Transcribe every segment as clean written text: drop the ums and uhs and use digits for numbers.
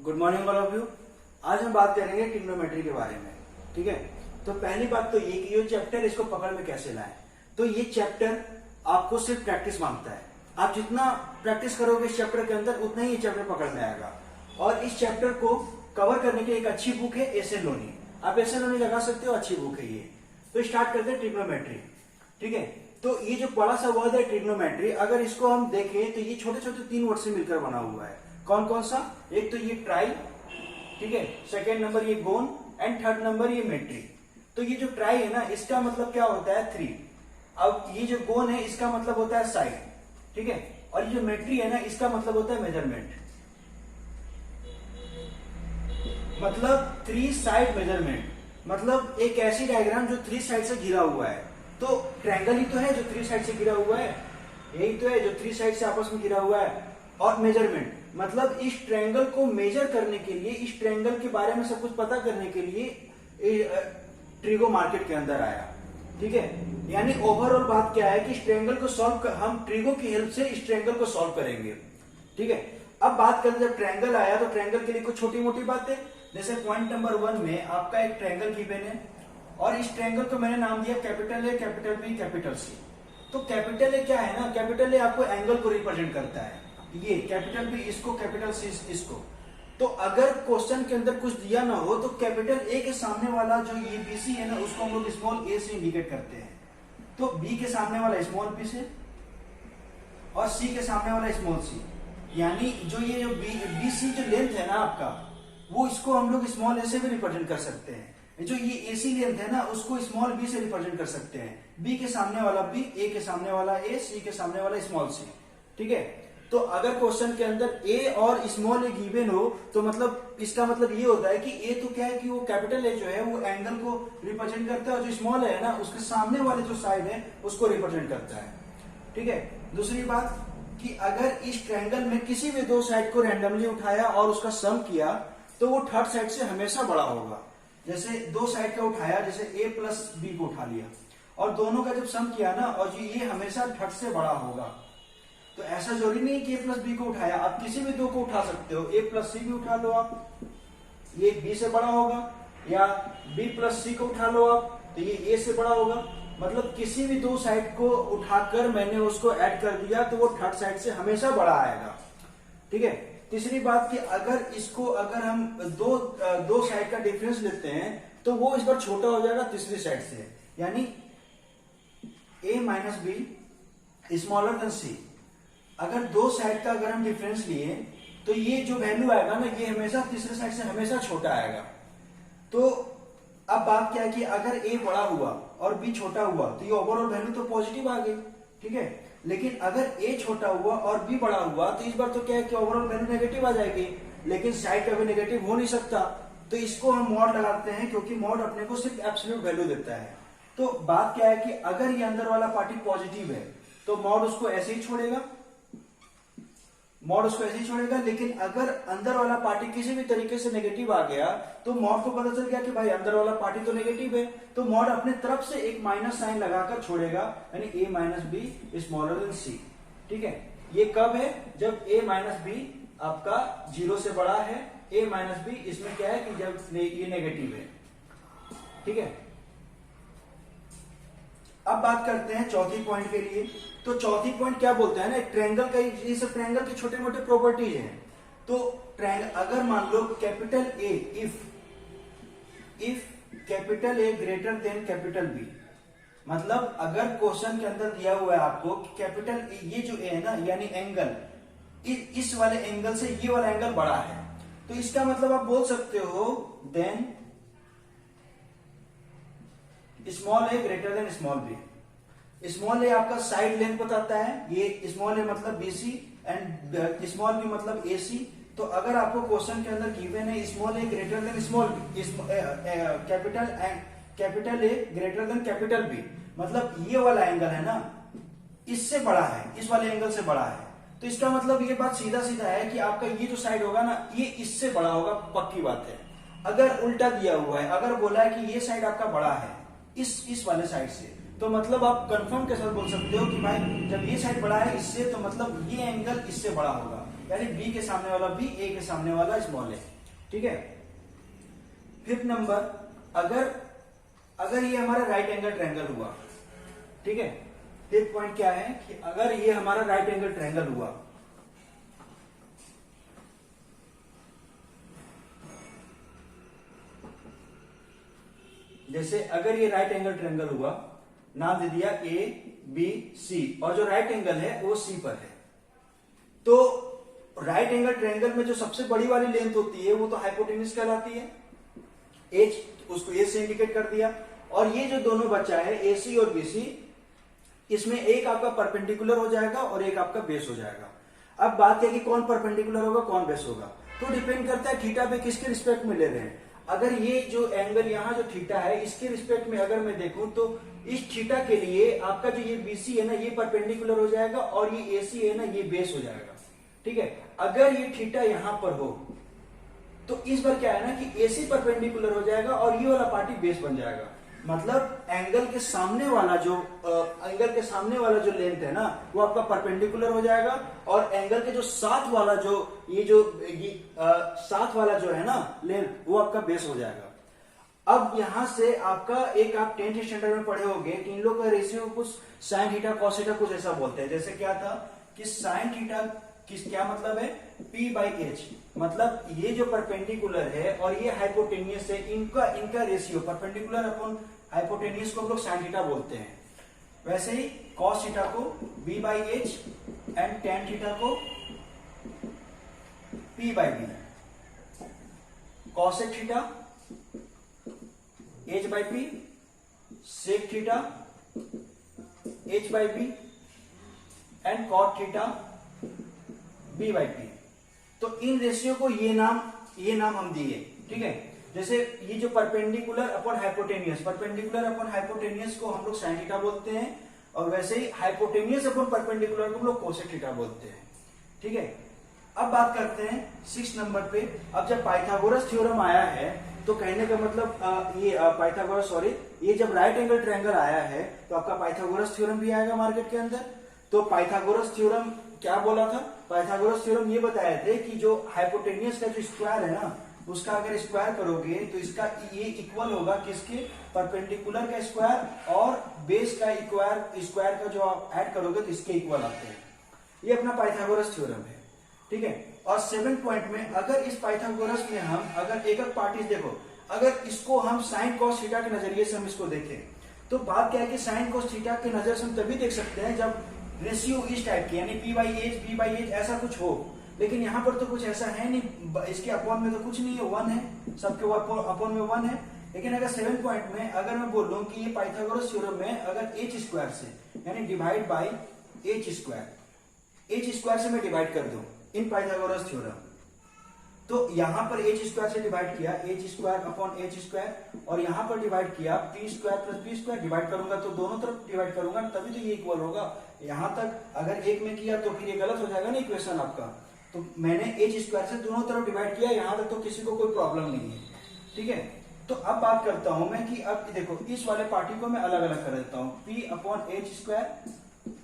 Good morning all of you. आज हम बात करेंगे ट्रिग्नोमेट्री के बारे में। ठीक है, तो पहली बात तो ये कि ये चैप्टर इसको पकड़ में कैसे लाएं। तो ये चैप्टर आपको सिर्फ प्रैक्टिस मांगता है। आप जितना प्रैक्टिस करोगे इस चैप्टर के अंदर उतना ही ये चैप्टर पकड़ में आएगा। और इस चैप्टर को कवर करने के एक अच्छी बुक है एस.एन. लोनी। आप एस.एन. लोनी लगा सकते हो, अच्छी बुक है ये। तो स्टार्ट करते हैं ट्रिग्नोमेट्री। ठीक है, तो ये जो बड़ा सा वर्ड है ट्रिग्नोमेट्री, अगर इसको हम देखें तो ये छोटे छोटे 3 वर्ड से मिलकर बना हुआ है। कौन कौन सा? एक तो ये ट्राई, ठीक है, सेकेंड नंबर ये गोन एंड थर्ड नंबर ये मेट्री। तो ये जो ट्राई है ना, इसका मतलब क्या होता है? 3। अब ये जो गोन है इसका मतलब होता है साइड, ठीक है, और ये जो मेट्री है ना इसका मतलब होता है मेजरमेंट, मतलब 3 साइड मेजरमेंट। मतलब एक ऐसी डायग्राम जो 3 साइड से घिरा हुआ है। तो ट्रायंगल ही तो है जो 3 साइड से घिरा हुआ है, यही तो है जो 3 साइड से आपस में घिरा हुआ है। और मेजरमेंट मतलब इस ट्रायंगल को मेजर करने के लिए, इस ट्रायंगल के बारे में सब कुछ पता करने के लिए ट्रिगो मार्केट के अंदर आया। ठीक है, यानी ओवरऑल बात क्या है कि इस ट्रायंगल को सॉल्व हम ट्रिगो की हेल्प से इस ट्रायंगल को सॉल्व करेंगे। ठीक है, अब बात करें जब ट्रायंगल आया तो ट्रायंगल के लिए कुछ छोटी मोटी बातें, जैसे पॉइंट नंबर 1 में आपका एक ट्रायंगल गिवन है और इस ट्रायंगल को मैंने नाम दिया capital A, capital B, capital C. तो कैपिटल ए क्या है ना, कैपिटल ए आपको एंगल को रिप्रेजेंट करता है, ये कैपिटल बी इसको, कैपिटल सी इसको। तो अगर क्वेश्चन के अंदर कुछ दिया ना हो तो कैपिटल ए के सामने वाला जो ये बीसी है ना उसको हम लोग स्मॉल ए से इंडिकेट करते हैं। तो बी के सामने वाला स्मॉल बी से और सी के सामने वाला स्मॉल सी, यानी जो ये जो बी सी जो लेंथ है ना आपका, वो इसको हम लोग स्मॉल ए से भी रिप्रेजेंट कर सकते हैं। जो ये एसी लेंथ है ना उसको स्मॉल बी से रिप्रेजेंट कर सकते हैं। बी के सामने वाला बी, ए के सामने वाला ए, सी के सामने वाला स्मॉल सी। ठीक है, तो अगर क्वेश्चन के अंदर ए और स्मॉल ए गिवन हो तो मतलब इसका मतलब ये होता है कि ए तो क्या है कि वो कैपिटल ए जो है वो एंगल को रिप्रेजेंट करता है और जो स्मॉल है ना उसके सामने वाले जो साइड है उसको रिप्रेजेंट करता है। ठीक है, दूसरी बात कि अगर इस ट्रायंगल में किसी भी 2 साइड को रैंडमली उठाया और उसका सम किया तो वो थर्ड साइड से हमेशा बड़ा होगा। जैसे 2 साइड का उठाया, जैसे ए प्लस बी को उठा लिया और दोनों का जब सम किया ना, और ये हमेशा थर्ड से बड़ा होगा। तो ऐसा जरूरी नहीं कि ए प्लस बी को उठाया, आप किसी भी 2 को उठा सकते हो। ए प्लस सी भी उठा लो आप, ये बी से बड़ा होगा, या बी प्लस सी को उठा लो आप तो ये ए से बड़ा होगा। मतलब किसी भी 2 साइड को उठाकर मैंने उसको ऐड कर दिया तो वो थर्ड साइड से हमेशा बड़ा आएगा। ठीक है, तीसरी बात कि अगर हम दो साइड का डिफरेंस लेते हैं तो वो इस बार छोटा हो जाएगा तीसरी साइड से, यानी a minus B smaller than C. अगर 2 साइड का अगर हम डिफरेंस लिए तो ये जो वैल्यू आएगा ना ये हमेशा तीसरे साइड से हमेशा छोटा आएगा। तो अब बात क्या है कि अगर a बड़ा हुआ और b छोटा हुआ तो ये ओवरऑल वैल्यू तो पॉजिटिव आ गई। ठीक है, लेकिन अगर a छोटा हुआ और b बड़ा हुआ तो इस बार तो क्या है कि ओवरऑल वैल्यू नेगेटिव आ जाएगी, लेकिन साइड कभी नेगेटिव हो नहीं सकता। तो इसको हम मॉड लगाते हैं क्योंकि मॉड अपने को सिर्फ एब्सोल्यूट वैल्यू देता है। तो बात क्या है कि अगर ये अंदर वाला पार्टी पॉजिटिव है तो मॉड उसको ऐसे ही छोड़ेगा, मॉड उसको ऐसे ही छोड़ेगा। लेकिन अगर अंदर वाला पार्टी किसी भी तरीके से नेगेटिव आ गया तो मॉड को पता चल गया कि भाई अंदर वाला पार्टी तो नेगेटिव है, तो मॉड अपने तरफ से एक माइनस साइन लगाकर छोड़ेगा, यानी a minus B smaller than C. ठीक है, ये कब है? जब a माइनस बी आपका 0 से बड़ा है। a माइनस बी इसमें क्या है कि जब ये नेगेटिव है। ठीक है, अब बात करते हैं चौथी पॉइंट के लिए। तो चौथी पॉइंट क्या बोलते हैं ना, ट्रायंगल का, ये सब ट्रायंगल की छोटे मोटे प्रॉपर्टीज हैं। तो ट्रायंगल अगर मान लो capital A, if capital A greater than capital B, मतलब अगर क्वेश्चन के अंदर दिया हुआ है आपको कि कैपिटल ये जो ए है ना, यानी एंगल इस वाले एंगल से ये वाला एंगल बड़ा है, तो इसका मतलब आप बोल सकते हो then small A greater than small B. Small A आपका साइड लेंथ बताता है, ये स्मॉल ए मतलब बीसी एंड स्मॉल बी मतलब एसी। तो अगर आपको क्वेश्चन के अंदर गिवन है small A greater than small B, capital A greater than capital B, मतलब ये वाला एंगल है ना इससे बड़ा है, इस वाले एंगल से बड़ा है। तो इसका मतलब ये बात सीधा सीधा है कि आपका ये जो साइड होगा ना ये इससे बड़ा होगा, पक्की बात है। अगर उल्टा दिया हुआ है, अगर बोला है कि ये साइड आपका बड़ा है इस वाले साइड से, तो मतलब आप कंफर्म के साथ बोल सकते हो कि भाई जब ये साइड बड़ा है इससे, तो मतलब ये एंगल इससे बड़ा होगा, यानी बी के सामने वाला बी, ए के सामने वाला स्मॉल है। ठीक है। फिफ्थ नंबर, अगर ये हमारा राइट एंगल ट्रायंगल हुआ, ठीक है। फिफ्थ पॉइंट क्या है कि अगर ये हमारा राइट एंगल ट्रायंगल हुआ, जैसे अगर ये राइट एंगल ट्रायंगल हुआ, नाम दे दिया ए बी सी, और जो राइट एंगल है वो सी पर है, तो राइट एंगल ट्रायंगल में जो सबसे बड़ी वाली लेंथ होती है वो तो हाइपोटेन्यूज कहलाती है, एच, उसको ए से इंडिकेट कर दिया। और ये जो दोनों बचा है ए सी और बी सी, इसमें एक आपका परपेंडिकुलर हो जाएगा और एक आपका बेस हो जाएगा। अब बात है कि कौन परपेंडिकुलर होगा कौन बेस होगा, तो डिपेंड करता है थीटा पे किसके रिस्पेक्ट में ले रहे हैं। अगर ये जो एंगल यहाँ जो थीटा है इसके रिस्पेक्ट में अगर मैं देखूं तो इस थीटा के लिए आपका जो ये बीसी है ना ये परपेंडिकुलर हो जाएगा और ये एसी है ना ये बेस हो जाएगा, ठीक है। अगर ये थीटा यहां पर हो तो इस बार क्या है ना कि एसी परपेंडिकुलर हो जाएगा और ये वाला पार्टी बेस बन जाएगा। मतलब एंगल के सामने वाला जो लेंथ है ना वो आपका परपेंडिकुलर हो जाएगा, और एंगल के जो साथ वाला साथ वाला जो है ना लेंथ वो आपका बेस हो जाएगा। अब यहां से आपका एक आप 10th स्टैंडर्ड में पढ़े होंगे कि इन लोग का रेशियो कुछ साइन थीटा कॉस थीटा कुछ ऐसा बोलते हैं। जैसे क्या था कि साइन थीटा क्या मतलब है, P बाई एच, मतलब ये जो परपेंडिकुलर है और ये हाइपोटेनियस है, इनका रेशियो परपेंडिकुलर अपॉन हाइपोटेनियस को हम लोग साइन थीटा बोलते हैं। वैसे ही कॉस थीटा को B by h and tan theta को P by b, cosec theta H by P, sec theta H by B and cot theta B by P। तो इन रेशियो को ये नाम हम दिए, ठीक है। जैसे ये जो परपेंडिकुलर अपॉन हाइपोटेनियस को हम लोग साइन थीटा बोलते हैं, और वैसे ही हाइपोटेनियस अपॉन परपेंडिकुलर को हम लोग कोसेक थीटा बोलते हैं, ठीक है। अब बात करते हैं 6 नंबर पे। अब जब पाइथागोरस थ्योरम आया है तो कहने का मतलब ये जब राइट एंगल ट्रायंगल आया है तो आपका पाइथागोरस थ्योरम भी आएगा मार्केट के अंदर। तो पाइथागोरस थ्योरम क्या बोला था, पाइथागोरस थ्योरम ये बताए थे कि जो हाइपोटेनियस का जो स्क्वायर है ना उसका अगर स्क्वायर करोगे तो इसका ये इक्वल होगा किसके, परपेंडिकुलर का स्क्वायर और बेस का स्क्वायर का जो आप ऐड करोगे तो इसके इक्वल आते हैं। ये अपना पाइथागोरस थ्योरम है, ठीक है। और 7 पॉइंट में अगर इस पाइथागोरस में हम अगर एक पार्टीज देखो, अगर इसको हम साइन कॉस थीटा के नजरिए से हम इसको देखें तो बात क्या है कि साइन कॉस थीटा के नजर से हम तभी देख सकते हैं जब रेशियो इस टाइप की यानी P by H B by H ऐसा कुछ हो, लेकिन यहाँ पर तो कुछ ऐसा है नहीं, इसके अपॉन में तो कुछ नहीं है, 1 है, सबके अपॉन में 1 है। लेकिन अगर 7 पॉइंट में अगर मैं बोलूं कि ये पाइथागोरस थ्योरम में अगर एच स्क्वायर से यानी डिवाइड बाई एच स्क्वायर से मैं डिवाइड कर दूं इन पाइथागोरस थ्योरम, तो यहां पर एच स्क्वायर से डिवाइड किया h square upon h square, और यहां पर डिवाइड किया p square plus b square, divide करूंगा तो दोनों तरफ डिवाइड करूंगा तभी तो ये इक्वल होगा। यहां तक अगर एक में किया तो फिर ये गलत हो जाएगा ना इक्वेशन आपका। तो मैंने एच स्क्वायर से दोनों तरफ डिवाइड किया, यहां तक तो किसी को कोई प्रॉब्लम नहीं है, ठीक है। तो अब बात करता हूं मैं कि अब देखो इस वाले पार्टी को मैं अलग अलग कर देता हूं, P upon h square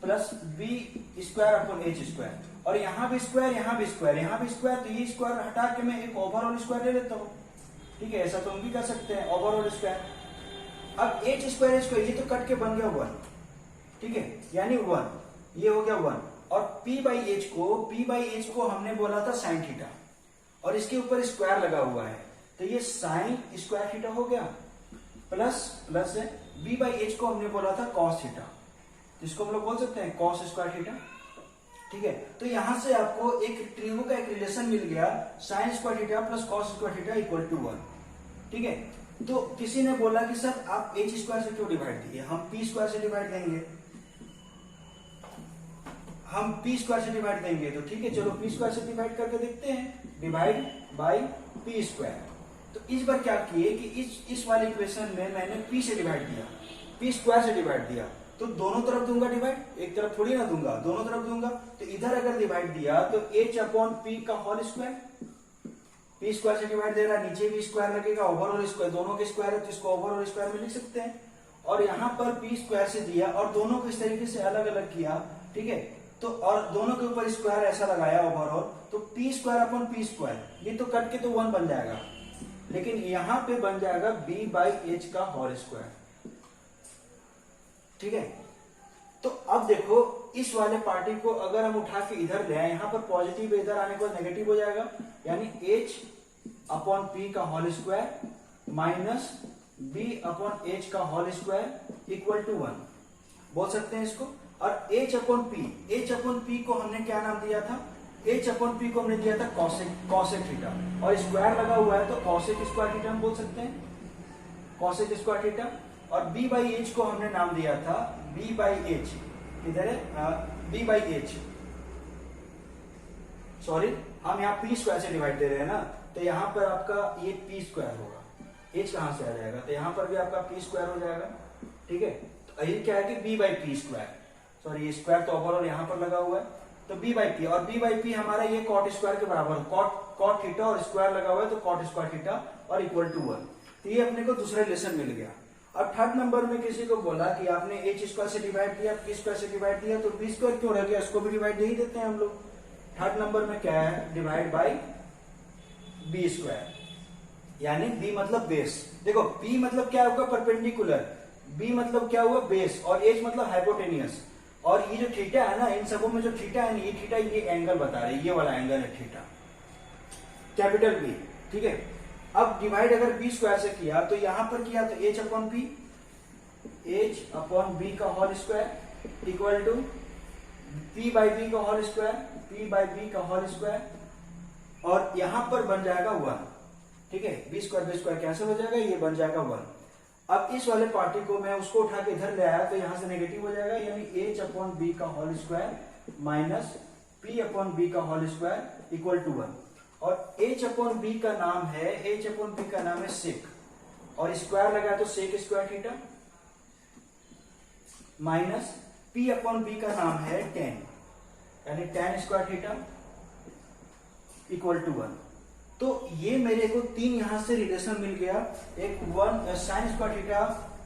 plus b square upon h square, और यहां भी स्क्वायर यहां भी स्क्वायर यहां भी स्क्वायर, तो ये स्क्वायर हटा के मैं एक ओवरऑल स्क्वायर ले लेता हूं, ठीक है। ऐसा तो हम भी कर सकते हैं ओवरऑल स्क्वायर। अब एच स्क्वायर ये तो कट के बन गया 1, ठीक है, यानी 1 ये हो गया 1, और P बाई एच को हमने बोला था साइन थीटा, और इसके ऊपर स्क्वायर लगा हुआ है तो ये साइन स्क्वायर थीटा हो गया, प्लस है B बाई एच को हमने बोला था कॉस थीटा, जिसको हम लोग बोल सकते हैं कॉस स्क्वायर थीटा, ठीक है। तो यहां से आपको एक ट्रिगो का एक रिलेशन मिल गया, sine square theta plus cos square theta equal to 1, ठीक है। तो किसी ने बोला कि सर आप एच स्क्वायर से क्यों डिवाइड दिए, हम पी स्क्वायर से डिवाइड देंगे, हम पी स्क्वायर से डिवाइड देंगे, तो ठीक है चलो पी स्क्वायर से डिवाइड करके देखते हैं, डिवाइड बाई पी स्क्वायर। तो इस बार क्या किए कि इस वाले इक्वेशन में मैंने पी से डिवाइड दिया, पी स्क्वायर से डिवाइड दिया, तो दोनों तरफ दूंगा डिवाइड, एक तरफ थोड़ी ना दूंगा, दोनों तरफ दूंगा। तो इधर अगर डिवाइड दिया तो एच अपॉन पी का होल स्क्वायर, पी स्क्वायर से डिवाइड दे रहा है, नीचे भी स्क्वायर लगेगा, ओवरऑल स्क्वायर, दोनों के स्क्वायर है तो इसको ओवरऑल स्क्वायर में लिख सकते हैं। और यहां पर पी स्क्वायर से दिया और दोनों को इस तरीके से अलग अलग किया, ठीक है। तो और दोनों के ऊपर स्क्वायर ऐसा लगाया ओवरऑल, तो P square upon P square, ये तो कट के तो 1 बन जाएगा, लेकिन यहां पे बन जाएगा b बाई एच का होल स्क्वायर। ठीक है, तो अब देखो इस वाले पार्टी को अगर हम उठा के इधर ले आए, यहां पर पॉजिटिव इधर आने के बाद नेगेटिव हो जाएगा, यानी h अपॉन पी का whole square minus b upon h का होल स्क्वायर इक्वल टू 1 बोल सकते हैं इसको। और h अपॉन पी को हमने क्या नाम दिया था, h अपॉन पी को हमने दिया था कॉसेक थीटा, और स्क्वायर लगा हुआ है तो कॉसेक स्क्वायर थीटा हम बोल सकते हैं, कॉसेक स्क्वायर थीटा। और b बाई एच को हमने नाम दिया था b बाई एच, किधर है b बाई एच, सॉरी हम यहाँ p स्क्वायर से डिवाइड दे रहे हैं ना, तो यहाँ पर आपका ये p स्क्वायर होगा, h कहां से आ जाएगा, तो यहाँ पर भी आपका p स्क्वायर हो जाएगा। ठीक है, तो ये क्या है कि b by P square, sorry ये स्क्वायर तो ओवरऑल यहाँ पर लगा हुआ है, तो b बाई पी, और b बाई पी हमारा ये कॉट स्क्वायर के बराबर, कॉट थीटा और स्क्वायर लगा हुआ है तो कॉट स्क्वायर थीटा और इक्वल टू 1, तो ये अपने को दूसरा रिलेशन मिल गया। अब थर्ड नंबर में किसी को बोला कि आपने h स्क्वायर से डिवाइड किया, p स्क्वायर से डिवाइड किया, तो b स्क्वायर क्यों रह गया, इसको भी डिवाइड नहीं देते हैं हम लोग। थर्ड नंबर में क्या है, डिवाइड बाई b स्क्वायर, यानी b मतलब बेस। देखो p मतलब क्या होगा, परपेंडिकुलर, b मतलब क्या हुआ, बेस, और h मतलब हाइपोटेनियस। और ये जो थीटा है ना, इन सबों में जो थीटा है ना, ये थीटा ये एंगल बता रहे हैं, ये वाला एंगल है थीटा, कैपिटल B। ठीक है, अब डिवाइड अगर b स्क्वायर से किया तो यहां पर किया तो h अपॉन b का whole square equal to p by b का whole square, p by b का होल स्क्वायर, और यहां पर बन जाएगा 1। ठीक है, b स्क्वायर कैंसिल हो जाएगा, ये बन जाएगा 1। अब इस वाले पार्टी को मैं उसको उठा के इधर ले आया तो यहां से नेगेटिव हो जाएगा, यानी h अपॉन b का whole square minus p upon b का होल स्क्वायर इक्वल टू 1। और h अपॉन b का नाम है सेक, और स्क्वायर लगा तो sec square theta, minus p upon b का नाम है tan, यानी tan square theta equal to 1। तो ये मेरे को तीन यहां से रिलेशन मिल गया, एक 1 sine square theta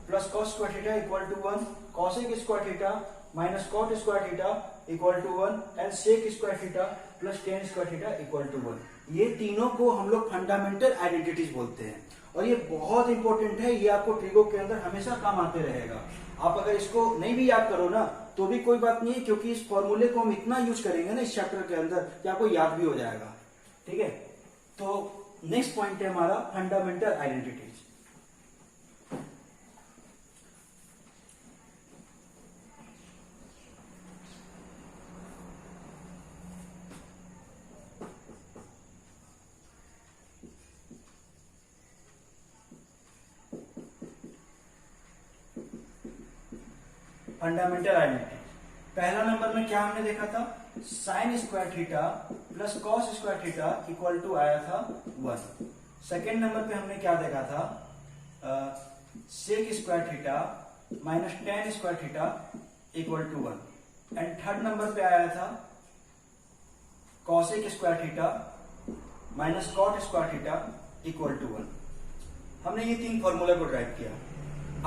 plus cos square theta equal to 1, cosec square theta minus cot square theta equal to 1, and sec square theta plus tan square theta equal to 1। ये तीनों को हम लोग फंडामेंटल आइडेंटिटीज बोलते हैं, और ये बहुत इंपॉर्टेंट है, ये आपको ट्रिगो के अंदर हमेशा काम आते रहेगा। आप अगर इसको नहीं भी याद करो ना तो भी कोई बात नहीं है, क्योंकि इस फॉर्मूले को हम इतना यूज करेंगे ना इस चैप्टर के अंदर कि आपको याद भी हो जाएगा। ठीक है, तो नेक्स्ट पॉइंट है हमारा फंडामेंटल आइडेंटिटीज। फंडामेंटल आइडेंटिटी, पहला नंबर में क्या हमने देखा था, sine square theta plus cos square theta equal to आया था 1। सेकेंड नंबर पे हमने क्या देखा था, sec square theta minus tan square theta equal to 1। And third number पे आया था cosec square theta minus cot square theta equal to 1। हमने ये तीन फॉर्मूला को ड्राइव किया।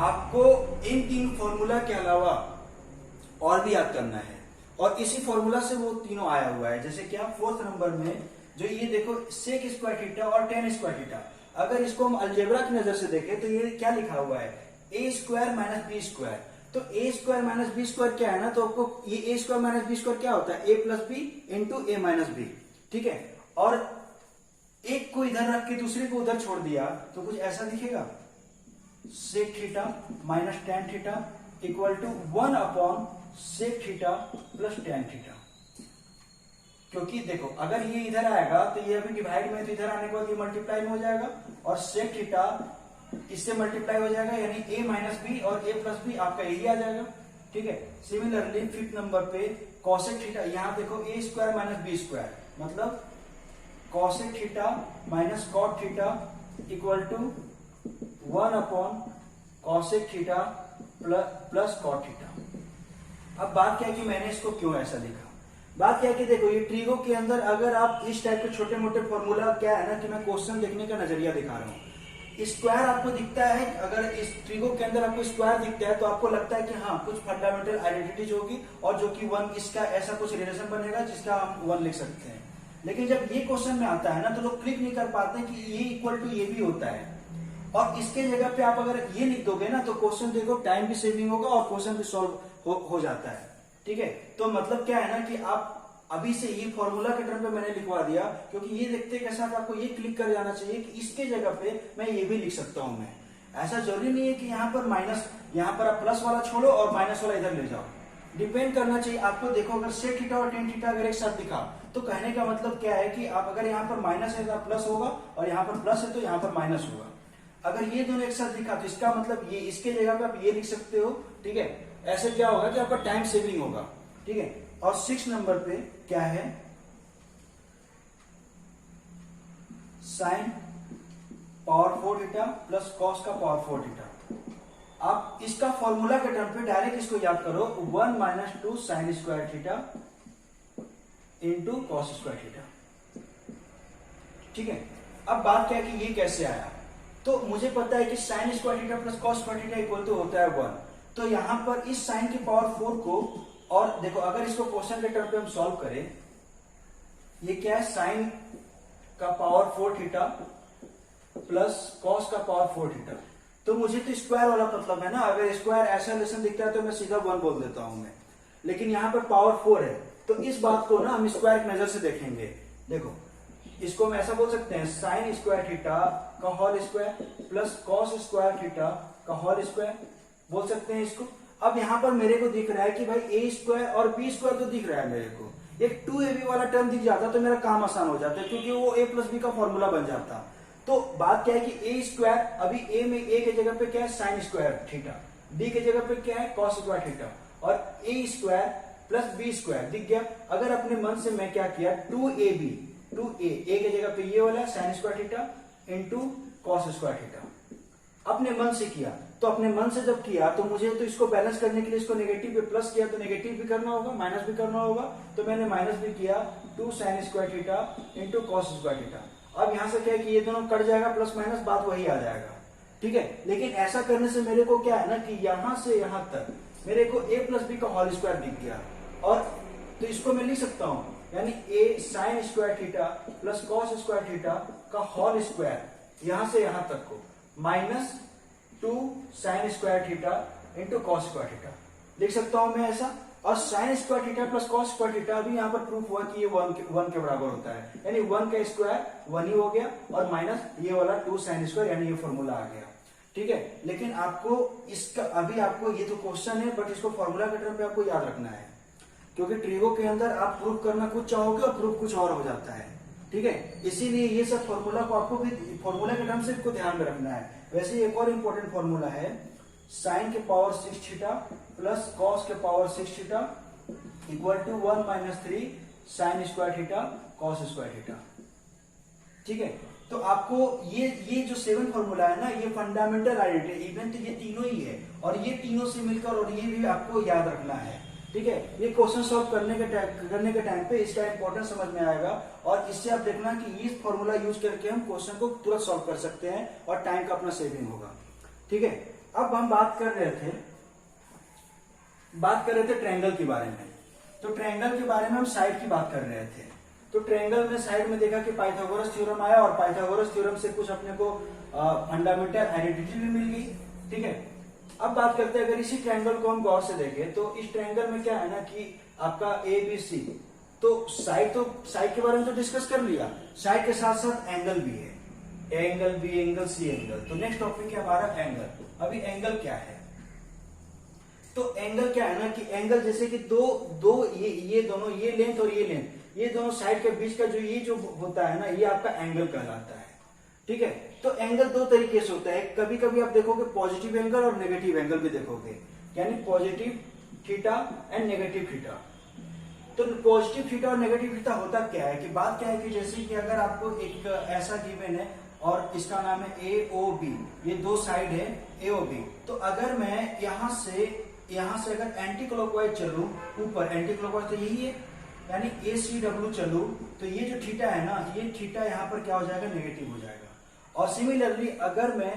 आपको इन तीन फॉर्मूला के अलावा और भी याद करना है, और इसी फॉर्मूला से वो तीनों आया हुआ है। जैसे क्या, फोर्थ नंबर में जो ये देखो सेक स्क्वायर थीटा और टेन स्क्वायर थीटा, अगर इसको हम अलजेब्रा की नजर से देखें तो ये क्या लिखा हुआ है, ए स्क्वायर माइनस बी स्क्वायर। तो ए स्क्वायर माइनस बी स्क्वायर क्या है ना, तो आपको ये ए स्क्वायर माइनस बी स्क्वायर क्या होता है, ए प्लस बी इंटू ए माइनस बी। ठीक है, और एक को इधर रख के दूसरे को उधर छोड़ दिया तो कुछ ऐसा दिखेगा, sec theta minus tan theta equal to 1 upon sec theta plus tan theta. क्योंकि देखो अगर ये इधर आएगा तो ये अभी डिवाइड में, तो इधर आने के बाद ये मल्टीप्लाई में हो जाएगा, और सेक थीटा इससे मल्टीप्लाई हो जाएगा, यानी ए माइनस बी और ए प्लस बी आपका यही आ जाएगा। ठीक है, सिमिलरली फिफ्थ नंबर पे कॉसेक थीटा, यहां देखो a square minus b square, मतलब cosec theta minus cot theta equal to 1 upon cosec theta plus cot theta. अब बात क्या है कि मैंने इसको क्यों ऐसा लिखा, बात क्या है कि देखो ये ट्रिगो के अंदर अगर आप इस टाइप के छोटे मोटे फॉर्मूला, क्या है ना कि मैं क्वेश्चन देखने का नजरिया दिखा रहा हूं, स्क्वायर आपको दिखता है, अगर इस ट्रिगो के अंदर आपको स्क्वायर दिखता है तो आपको लगता है कि हाँ कुछ फंडामेंटल आइडेंटिटीज होगी और जो कि 1 इसका ऐसा कुछ रिलेशन बनेगा जिसका हम 1 लिख सकते हैं। लेकिन जब ये क्वेश्चन में आता है ना तो लोग क्लिक नहीं कर पाते कि ये इक्वल टू ये भी होता है, और इसके जगह पे आप अगर ये लिख दोगे ना तो क्वेश्चन देखो टाइम भी सेविंग होगा और क्वेश्चन भी सॉल्व हो जाता है। ठीक है, तो मतलब क्या है ना कि आप अभी से ये फॉर्मूला के टर्म पे मैंने लिखवा दिया, क्योंकि ये देखते के साथ आपको ये क्लिक कर जाना चाहिए कि इसके जगह पे मैं ये भी लिख सकता हूं। मैं ऐसा जरूरी नहीं है कि यहाँ पर माइनस, यहाँ पर आप प्लस वाला छोड़ो और माइनस वाला इधर ले जाओ, डिपेंड करना चाहिए आपको। देखो अगर सेक थीटा और टेन थीटा अगर एक साथ दिखा तो कहने का मतलब क्या है कि आप अगर यहाँ पर माइनस है तो प्लस होगा और यहाँ पर प्लस है तो यहाँ पर माइनस होगा। अगर ये दोनों एक साथ दिखा तो इसका मतलब ये, इसके जगह पे आप ये लिख सकते हो। ठीक है, ऐसे क्या होगा कि आपका टाइम सेविंग होगा। ठीक है, और 6 नंबर पे क्या है, sine power 4 theta plus cos का पावर 4 थीटा। आप इसका फॉर्मूला के टर्म पे डायरेक्ट इसको याद करो, 1 minus 2 sign square theta into cos square theta. ठीक है, अब बात क्या है कि ये कैसे आया, तो मुझे पता है कि sine square theta plus cos square theta equal to होता है 1। तो यहां पर इस साइन की पावर 4 को, और देखो अगर इसको क्वेश्चन के टर्म पे हम सॉल्व करें, ये क्या है, साइन का पावर 4 थीटा प्लस कॉस का पावर 4 थीटा। तो मुझे तो स्क्वायर वाला मतलब है ना, अगर स्क्वायर ऐसा रिलेशन दिखता है तो मैं सीधा 1 बोल देता हूं मैं, लेकिन यहां पर पावर 4 है तो इस बात को ना हम स्क्वायर की नजर से देखेंगे। देखो इसको हम ऐसा बोल सकते हैं, साइन स्क्वायर थीटा का whole square plus cos square theta का होल स्क्वायर बोल सकते हैं इसको। अब यहां पर मेरे को दिख रहा है कि भाई ए स्क्वायर और बी स्क्वायर तो दिख रहा है मेरे को, एक 2ab वाला टर्म दिख जाता तो मेरा काम आसान हो जाता है, क्योंकि वो a प्लस बी का फॉर्मूला बन जाता। तो बात क्या है कि ए स्क्वायर, अभी ए में ए के जगह पे क्या है, साइन स्क्वायर थीटा, बी के जगह पे क्या है, कॉस स्क्वायर थीटा, और ए स्क्वायर प्लस बी स्क्वायर दिख गया। अगर अपने मन से मैं क्या किया, 2ab, 2a, ए के जगह पे ये वाला sign square theta into cos square theta, अपने मन से किया। तो अपने मन से जब किया तो मुझे तो इसको बैलेंस करने के लिए इसको नेगेटिव पे प्लस किया तो नेगेटिव भी करना होगा, माइनस भी करना होगा, तो मैंने माइनस भी किया, 2 sign square theta into cos square theta. अब यहां से क्या है कि ये दोनों कट जाएगा, प्लस माइनस बात वही आ जाएगा। ठीक है, लेकिन ऐसा करने से मेरे को क्या है ना कि यहां से यहां तक मेरे को a प्लस बी का होल स्क्वायर दिख गया, और तो इसको मैं लिख सकता हूं, यानी a sign square theta plus cos square theta का होल स्क्वायर यहां से यहां तक को minus 2 sign square theta into cos square theta लिख सकता हूं मैं ऐसा। और sign square theta plus cos square theta भी यहां पर प्रूफ हुआ कि ये 1 के बराबर होता है, यानी 1 का स्क्वायर 1 ही हो गया, और माइनस ये वाला 2 साइन स्क्वायर, यानी ये फॉर्मूला आ गया। ठीक है, लेकिन आपको इसका, अभी आपको ये तो क्वेश्चन है बट इसको फॉर्मूला के टर्म पे आपको याद रखना है, क्योंकि ट्रिगो के अंदर आप प्रूफ करना कुछ चाहोगे और प्रूफ कुछ और हो जाता है। ठीक है, इसीलिए ये सब फॉर्मूला को आपको भी फॉर्मूला के टर्म से इसको ध्यान में रखना है। वैसे एक और इंपॉर्टेंट फॉर्मूला है, साइन के पावर 6 थीटा प्लस कॉस के power 6 theta equal to 1 minus 3 sine square theta cos square theta. ठीक है, तो आपको ये जो 7 फॉर्मूला है ना, ये फंडामेंटल आइडेंटिटी, इवन तो ये तीनों ही है, और ये तीनों से मिलकर, और ये भी आपको याद रखना है। ठीक है, ये क्वेश्चन सॉल्व करने के टाइम पे इसका इंपॉर्टेंस समझ में आएगा, और इससे आप देखना कि इस फॉर्मूला यूज करके हम क्वेश्चन को तुरंत सॉल्व कर सकते हैं और टाइम का अपना सेविंग होगा। ठीक है, अब हम बात कर रहे थे ट्रायंगल के बारे में। तो ट्रायंगल के बारे में हम साइड की बात कर रहे थे। तो ट्रायंगल में साइड में देखा कि पाइथागोरस थ्योरम आया, और पाइथागोरस थ्योरम से कुछ अपने को फंडामेंटल आइडेंटिटी भी मिल गई। ठीक है, अब बात करते हैं, अगर इसी ट्रायंगल को हम गौर से देखें तो इस ट्रायंगल में क्या है ना कि आपका ABC, तो साइड के बारे में तो डिस्कस कर लिया, साइड के साथ साथ एंगल भी है, angle B angle C angle. तो नेक्स्ट टॉपिक है हमारा एंगल। अभी एंगल क्या है, तो एंगल क्या है ना कि एंगल जैसे कि दो ये दोनों, ये लेंथ और ये लेंथ, ये दोनों साइड के बीच का ये जो होता है ना, ये आपका एंगल कहलाता है। ठीक है, तो एंगल 2 तरीके से होता है, कभी कभी आप देखोगे पॉजिटिव एंगल और नेगेटिव एंगल भी देखोगे, यानी positive theta and negative theta. तो पॉजिटिव थीटा और नेगेटिव थीटा होता क्या है कि बात क्या है कि जैसे कि अगर आपको एक ऐसा गिवन है और इसका नाम है AOB, ये 2 साइड है AOB, तो अगर मैं यहां से अगर एंटी क्लॉकवाइज चलूं, ऊपर एंटी क्लॉकवाइज तो यही है, यानी ACW चलूं, तो ये जो थीटा है ना, ये थीटा यहाँ पर क्या हो जाएगा, नेगेटिव हो जाएगा। और सिमिलरली अगर मैं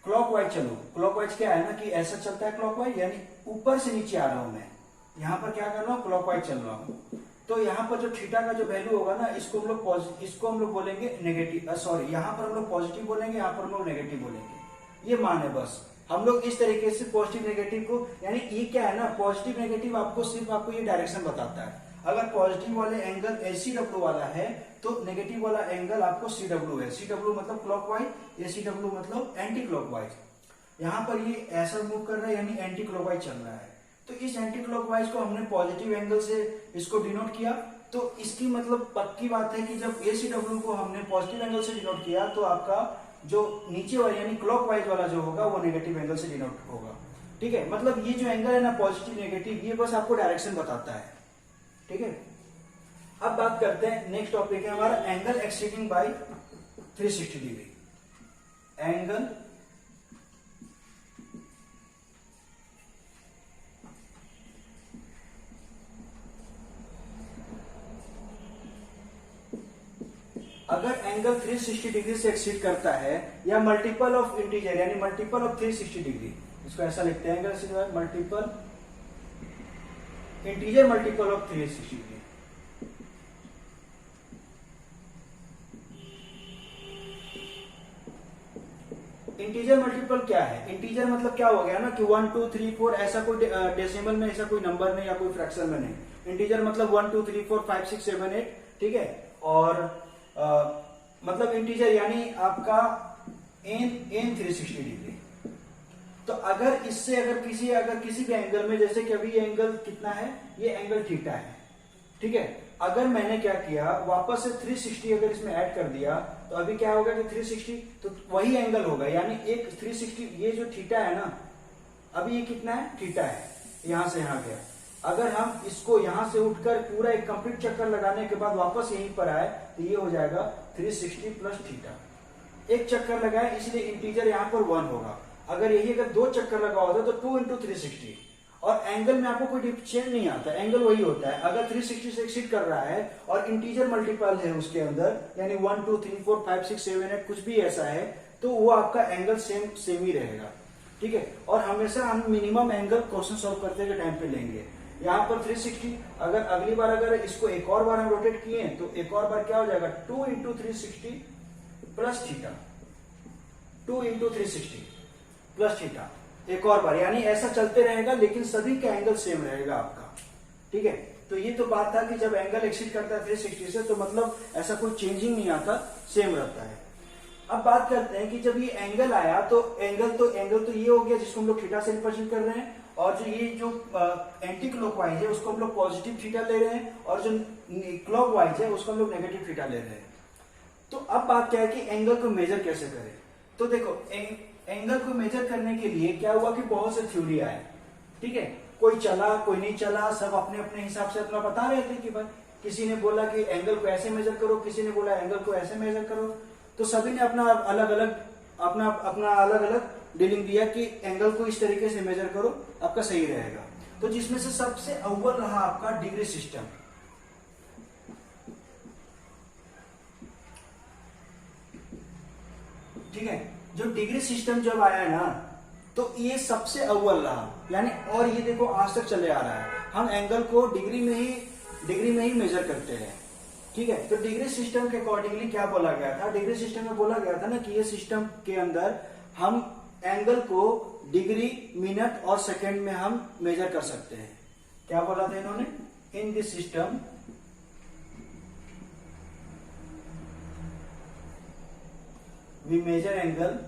क्लॉकवाइज चलूं, क्लॉकवाइज क्या है ना कि ऐसा चलता है क्लॉकवाइज, यानी ऊपर से नीचे आ रहा हूं मैं, यहां पर क्या कर रहा हूं, क्लॉकवाइज चल रहा हूं, तो यहाँ पर जो थीटा का जो वैल्यू होगा ना, इसको हम लोग बोलेंगे नेगेटिव, सॉरी यहाँ पर हम लोग पॉजिटिव बोलेंगे, यहाँ पर हम लोग नेगेटिव बोलेंगे। ये मान है बस, हम लोग इस तरीके से पॉजिटिव नेगेटिव को, यानी ये क्या है ना, पॉजिटिव नेगेटिव आपको सिर्फ आपको ये डायरेक्शन बताता है। अगर पॉजिटिव वाले एंगल ACW वाला है तो नेगेटिव वाला एंगल आपको CW है। CW मतलब क्लॉकवाइज, ACW मतलब एंटी क्लॉकवाइज। यहाँ पर ये ऐसा मूव कर रहा है यानी एंटी क्लॉकवाइज चल रहा है, तो इस एंटी क्लॉकवाइज को हमने पॉजिटिव एंगल से इसको डिनोट किया, तो इसकी मतलब पक्की बात है कि जब ACW को हमने पॉजिटिव एंगल से डिनोट किया तो आपका जो नीचे वाला यानी क्लॉकवाइज वाला जो होगा वो नेगेटिव एंगल से डिनोट होगा। ठीक है, मतलब ये जो एंगल है ना पॉजिटिव नेगेटिव, ये बस आपको डायरेक्शन बताता है। ठीक है, अब बात करते हैं, नेक्स्ट टॉपिक है हमारा angle exceeding by 360 degree. Angle अगर एंगल 360 डिग्री से एक्सीड करता है या मल्टीपल ऑफ इंटीजर यानी मल्टीपल ऑफ 360 डिग्री, इसको ऐसा लिखते हैं angle multiple integer multiple of 360 degree. Integer multiple क्या है, इंटीजर मतलब क्या हो गया ना कि 1 2 3 4 ऐसा कोई डेसिमल में ऐसा कोई नंबर नहीं या कोई फ्रैक्शन में नहीं। इंटीजर मतलब 1 2 3 4 5 6 7 8, ठीक है, और मतलब इंटीजर यानी आपका n 360 डिग्री। तो अगर इससे अगर किसी भी एंगल में, जैसे कि अभी ये एंगल कितना है, ये एंगल थीटा है, ठीक है, अगर मैंने क्या किया वापस से 360 अगर इसमें ऐड कर दिया तो अभी क्या होगा कि 360 तो वही एंगल होगा, यानी एक 360, ये जो थीटा है ना, अभी ये कितना है, थीटा है, यहां से यहां गया। अगर हम इसको यहां से उठकर पूरा एक कंप्लीट चक्कर लगाने के बाद वापस यहीं पर आए तो ये हो जाएगा 360 प्लस थीटा। एक चक्कर लगाए इसलिए इंटीजर यहां पर 1 होगा। अगर यही अगर 2 चक्कर लगा होता तो 2 इंटू 360, और एंगल में आपको कोई चेंज नहीं आता, एंगल वही होता है। अगर 360 से एक्सीड कर रहा है और इंटीजर मल्टीपल है उसके अंदर, यानी 1 2 3 4 5 6 7 8 कुछ भी ऐसा है, तो वो आपका एंगल सेम ही रहेगा। ठीक है, और हमेशा हम मिनिमम एंगल क्वेश्चन सॉल्व करते के टाइम पे लेंगे। यहाँ पर 360, अगर अगली बार अगर इसको एक और बार हम रोटेट किए तो एक और बार क्या हो जाएगा, 2 into 360 plus theta, 2 into 360 plus theta, एक और बार, यानी ऐसा चलते रहेगा लेकिन सभी का एंगल सेम रहेगा आपका। ठीक है, तो ये तो बात था कि जब एंगल एक्सीड करता है 360 से तो मतलब ऐसा कोई चेंजिंग नहीं आता, सेम रहता है। अब बात करते हैं कि जब ये एंगल आया तो एंगल तो ये हो गया जिसको हम लोग थीटा से रिप्रेजेंट कर रहे हैं, और जो ये जो एंटी क्लॉकवाइज है उसको हम लोग पॉजिटिव थीटा ले रहे हैं, और जो क्लॉकवाइज है उसको हम लोग नेगेटिव थीटा ले रहे हैं। तो अब बात क्या है कि एंगल को मेजर कैसे करें। तो देखो एंगल को मेजर करने के लिए क्या हुआ कि बहुत से थ्योरी आए, ठीक है, कोई चला कोई नहीं चला, सब अपने अपने हिसाब से अपना बता रहे थे कि भाई किसी ने बोला कि एंगल को ऐसे मेजर करो, किसी ने बोला एंगल को ऐसे मेजर करो, तो सभी ने अपना अलग अलग डीलिंग दिया कि एंगल को इस तरीके से मेजर करो आपका सही रहेगा। तो जिसमें से सबसे अव्वल रहा आपका डिग्री सिस्टम। ठीक है, जो डिग्री सिस्टम जब आया ना तो ये सबसे अव्वल रहा, यानी, और ये देखो आज तक चले आ रहा है, हम एंगल को डिग्री में ही मेजर करते हैं। ठीक है, तो डिग्री सिस्टम के अकॉर्डिंगली क्या बोला गया था, डिग्री सिस्टम में बोला गया था ना कि ये सिस्टम के अंदर हम एंगल को डिग्री, मिनट और सेकंड में हम मेजर कर सकते हैं। क्या बोला था इन्होंने, in this system we measure angle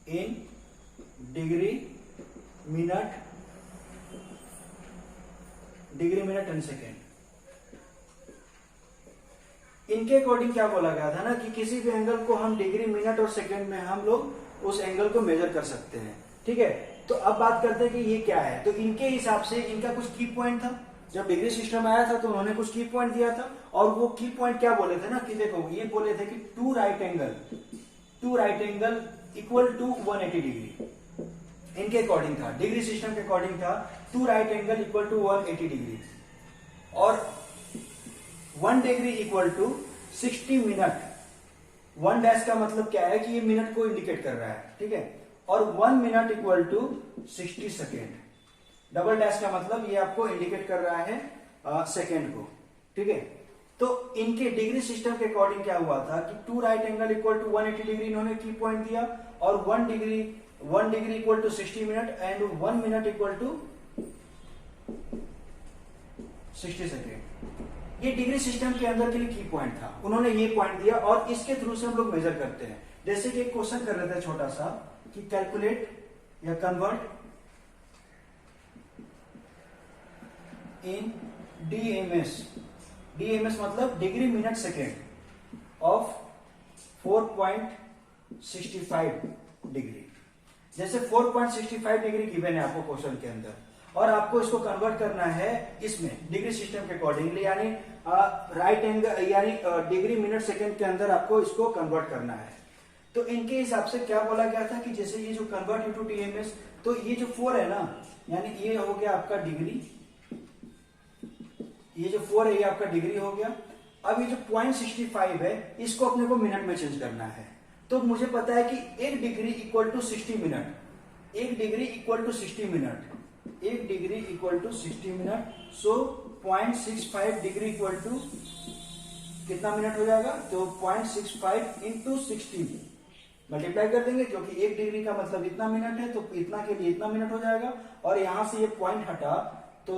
in degree minute and second. इनके अकॉर्डिंग क्या बोला गया था ना कि किसी भी एंगल को हम डिग्री, मिनट और सेकेंड में हम लोग उस एंगल को मेजर कर सकते हैं। ठीक है, तो अब बात करते हैं कि ये क्या है। तो इनके हिसाब से इनका कुछ की पॉइंट था, जब डिग्री सिस्टम आया था तो उन्होंने कुछ की पॉइंट दिया था, और वो की पॉइंट क्या बोले थे ना कि देखो ये बोले थे कि two right angle equal to 180 degree. इनके अकॉर्डिंग था, डिग्री सिस्टम के अकॉर्डिंग था two right angle equal to 180 degree, और 1 degree equal to 60 minute. 1 dash का मतलब क्या है कि ये मिनट को इंडिकेट कर रहा है, ठीक है। और 1 minute equal to 60 second. Double dash का मतलब ये आपको इंडिकेट कर रहा है सेकेंड को, ठीक है। तो इनके डिग्री सिस्टम के अकॉर्डिंग क्या हुआ था कि 2 right angle equal to 180 degree इन्होंने की पॉइंट दिया, और 1 degree equal to 60 minute and 1 minute equal to 60 second. ये डिग्री सिस्टम के अंदर के लिए की पॉइंट था, उन्होंने ये पॉइंट दिया और इसके थ्रू से हम लोग मेजर करते हैं। जैसे कि एक क्वेश्चन कर रहे थे छोटा सा कि कैलकुलेट या कन्वर्ट इन डीएमएस मतलब degree minute second of 4.65 degree. जैसे 4.65 डिग्री गिवन है आपको क्वेश्चन के अंदर, और आपको इसको कन्वर्ट करना है इसमें डिग्री सिस्टम के अकॉर्डिंगली, यानी राइट एंगल यानी डिग्री मिनट सेकेंड के अंदर आपको इसको कन्वर्ट करना है। तो इनके हिसाब से क्या बोला गया था कि जैसे ये जो कन्वर्ट इनटू डीएमएस, तो ये जो 4 है ना, यानी ये हो गया आपका डिग्री, ये जो 4 है ये आपका डिग्री हो गया। अब ये जो 0.65 है इसको अपने को मिनट में चेंज करना है। तो मुझे पता है कि 1 degree equal to 60 minute, 1 degree equal to 60 minute, 1 degree equal to 60 minute. So 0.65 degree equal to कितना मिनट हो जाएगा, तो 0.65 इंटू 60 मल्टीप्लाई कर देंगे, क्योंकि 1 डिग्री का मतलब इतना मिनट है, तो इतना के लिए इतना मिनट हो जाएगा। और यहां से ये पॉइंट हटा तो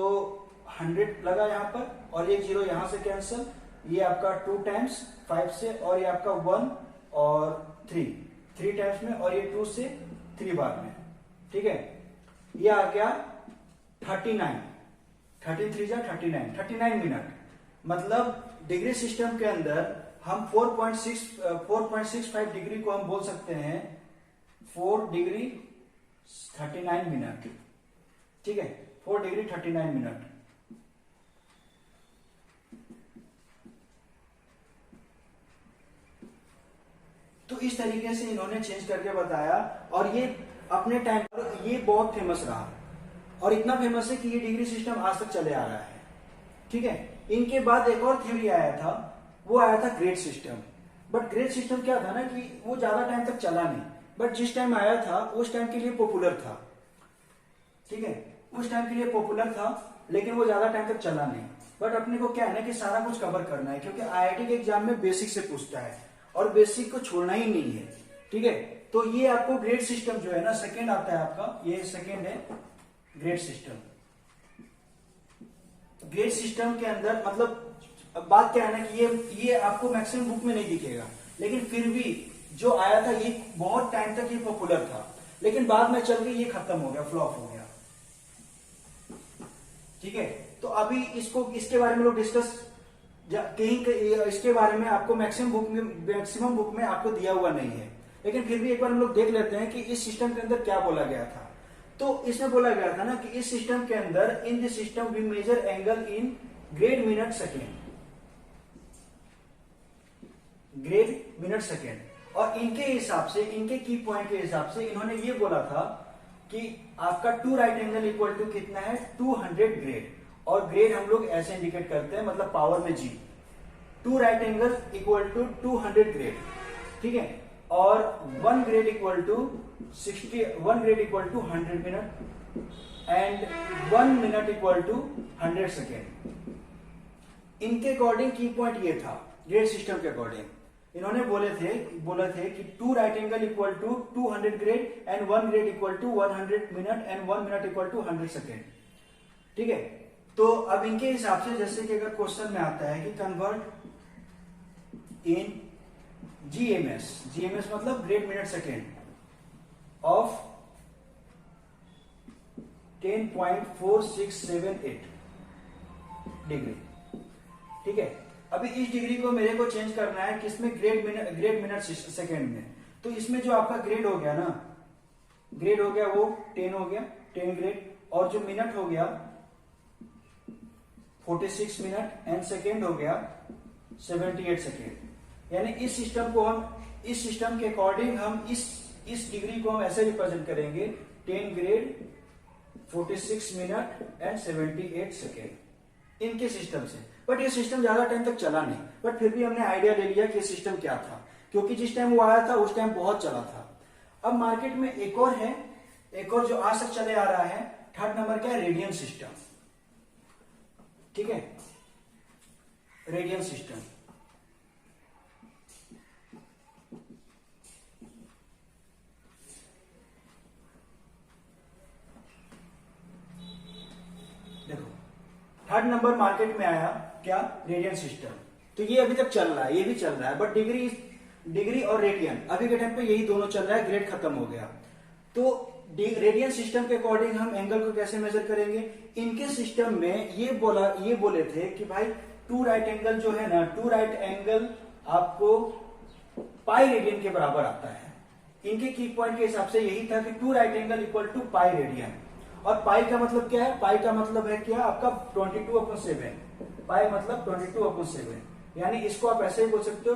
100 लगा यहाँ पर, और एक 0 यहां से कैंसिल, ये आपका 2 टाइम्स 5 से, और ये आपका 1 और 3 टाइम्स में, और ये 2 से 3 बार में, ठीक है। ये आ गया 39, 13 3 जा 39 मिनट। मतलब डिग्री सिस्टम के अंदर हम 4.65 डिग्री को हम बोल सकते हैं 4 डिग्री 39 मिनट, ठीक है, 4 डिग्री 39 मिनट। तो इस तरीके से इन्होंने चेंज करके बताया, और ये अपने टाइम पर ये बहुत फेमस रहा, और इतना फेमस है कि ये डिग्री सिस्टम आज तक चले आ रहा है, ठीक है। इनके बाद एक और थ्योरी आया था, वो आया था grade system. But grade system क्या था ना कि वो ज्यादा टाइम तक चला नहीं, बट जिस टाइम आया था उस टाइम के लिए पॉपुलर था, ठीक है, उस टाइम के लिए पॉपुलर था, लेकिन वो ज्यादा टाइम तक चला नहीं। बट अपने को क्या है ना कि सारा कुछ कवर करना है, क्योंकि आईआईटी के एग्जाम में बेसिक से पूछता है, और बेसिक को छोड़ना ही नहीं है, ठीक है। तो ये आपको ग्रेड सिस्टम जो है ना, सेकेंड आता है आपका, ये सेकेंड है ग्रेड सिस्टम। ग्रेड सिस्टम के अंदर मतलब अब बात क्या है ना कि ये आपको मैक्सिमम बुक में नहीं दिखेगा, लेकिन फिर भी जो आया था ये बहुत टाइम तक ये पॉपुलर था, लेकिन बाद में चल के ये खत्म हो गया, फ्लॉप हो गया, ठीक है। तो अभी इसके बारे में लोग डिस्कस कहीं इसके बारे में आपको मैक्सिमम बुक में आपको दिया हुआ नहीं है, लेकिन फिर भी एक बार हम लोग देख लेते हैं कि इस सिस्टम के अंदर क्या बोला गया था। तो इसमें बोला गया था ना कि इस सिस्टम के अंदर in this system we measure angle in grade minute second. और इनके हिसाब से, इनके की पॉइंट के हिसाब से इन्होंने ये बोला था कि आपका 2 राइट एंगल इक्वल टू कितना है 200 ग्रेड, और ग्रेड हम लोग ऐसे इंडिकेट करते हैं, मतलब पावर में g. 2 right angle equal to 200 grade, ठीक है। और 1 grade equal to 100 minute and 1 minute equal to 100 second. इनके अकॉर्डिंग की पॉइंट ये था ग्रेड सिस्टम के अकॉर्डिंग। इन्होंने बोले थे कि 2 right angle equal to 200 grade and 1 grade equal to 100 minute and 1 minute equal to 100 second, ठीक है। तो अब इनके हिसाब से जैसे कि अगर क्वेश्चन में आता है कि कन्वर्ट इन जीएमएस मतलब grade minute second of 10.4678 degree, ठीक है। अभी इस डिग्री को मेरे को चेंज करना है किसमें, ग्रेड मिनट सेकेंड में। तो इसमें जो आपका ग्रेड हो गया ना, ग्रेड हो गया वो 10 हो गया, 10 ग्रेड, और जो मिनट हो गया 46 मिनट एंड सेकेंड हो गया 78 सेकेंड। यानी इस सिस्टम के अकॉर्डिंग हम इस डिग्री को हम ऐसे रिप्रेजेंट करेंगे 10 ग्रेड 46 मिनट एंड 78 सेकेंड इनके सिस्टम से। बट ये सिस्टम ज्यादा टाइम तक चला नहीं, बट फिर भी हमने आइडिया ले लिया कि ये सिस्टम क्या था, क्योंकि जिस टाइम वो आया था उस टाइम बहुत चला था। अब मार्केट में एक और है, एक और जो आज तक चले आ रहा है, थर्ड नंबर क्या है, रेडियन सिस्टम। ठीक है, रेडियन सिस्टम। देखो थर्ड नंबर मार्केट में आया क्या, रेडियन सिस्टम। तो ये अभी तक चल रहा है, ये भी चल रहा है, बट डिग्री और रेडियन अभी के टाइम पे यही दोनों चल रहा है, ग्रेड खत्म हो गया। तो रेडियन सिस्टम के अकॉर्डिंग हम एंगल को कैसे मेजर करेंगे, इनके सिस्टम में ये बोले थे कि भाई टू राइट एंगल जो है ना, टू राइट एंगल आपको पाई रेडियन के बराबर आता है। इनके की पॉइंट के हिसाब से यही था कि two right angle equal to pi radian. और पाई का मतलब क्या है, पाई का मतलब है क्या आपका 22/7, पाई मतलब 22/7, यानी इसको आप ऐसे ही बोल सकते हो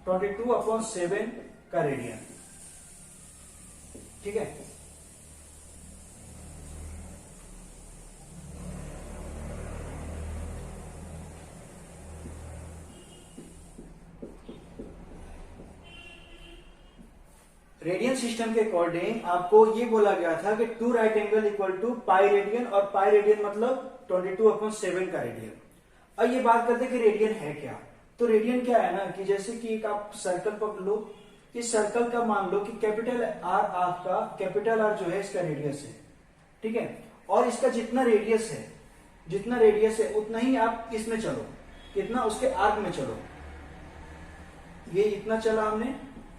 22/7 का रेडियन। ठीक है, रेडियन सिस्टम के अकॉर्डिंग आपको ये बोला गया था कि two right angle equal to pi radian, और पाई रेडियन मतलब 22/7 का रेडियन। अब ये बात करते हैं कि रेडियन है क्या। तो रेडियन क्या है ना, कि जैसे कि एक आप सर्कल पकड़ लो, इस सर्कल का मान लो कि कैपिटल आर आपका, कैपिटल आर जो है इसका रेडियस है। ठीक है, और इसका जितना रेडियस है उतना ही आप इसमें चलो, कितना उसके आर्क में चलो। ये इतना चला हमने,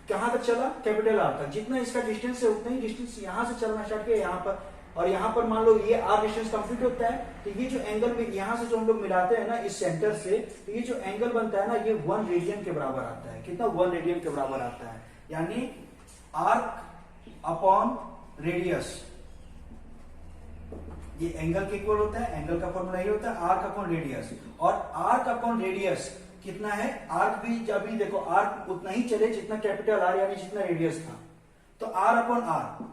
कहां तक चला, कैपिटल आर तक। जितना इसका डिस्टेंस है उतना ही डिस्टेंस यहां से चलना स्टार्ट किया यहाँ पर, और यहाँ पर मान लो ये आर डिस्टेंस कंप्लीट होता है, तो ये जो एंगल में यहां से जो हम लोग मिलाते हैं ना इस सेंटर से, तो ये जो एंगल बनता है ना ये 1 रेडियन के बराबर आता है। कितना, 1 रेडियन के बराबर आता है, यानी आर्क अपॉन रेडियस, ये एंगल के इक्वल होता है। एंगल का फॉर्मूला ये होता है आर्क अपॉन रेडियस, और आर्क अपॉन रेडियस कितना है, आर्क भी जब भी देखो आर्क उतना ही चले जितना कैपिटल आर यानी जितना रेडियस था। तो आर अपॉन आर